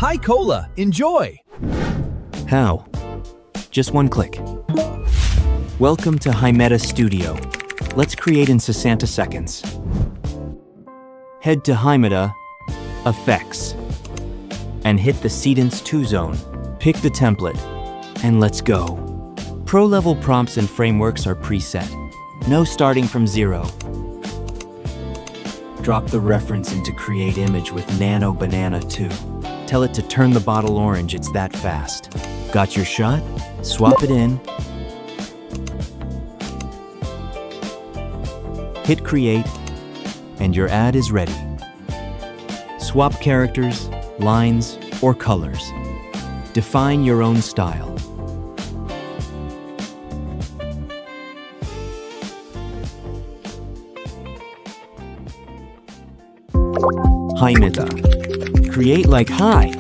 Hi, Cola. Enjoy. How? Just one click. Welcome to Haimeta Studio. Let's create in 60 seconds. Head to Haimeta, Effects, and hit the Seedance 2 zone. Pick the template, and let's go. Pro-level prompts and frameworks are preset. No starting from zero. Drop the reference into Create Image with Nano Banana 2. Tell it to turn the bottle orange, it's that fast. Got your shot? Swap it in. Hit Create, and your ad is ready. Swap characters, lines, or colors. Define your own style. Haimeta. Create like hi.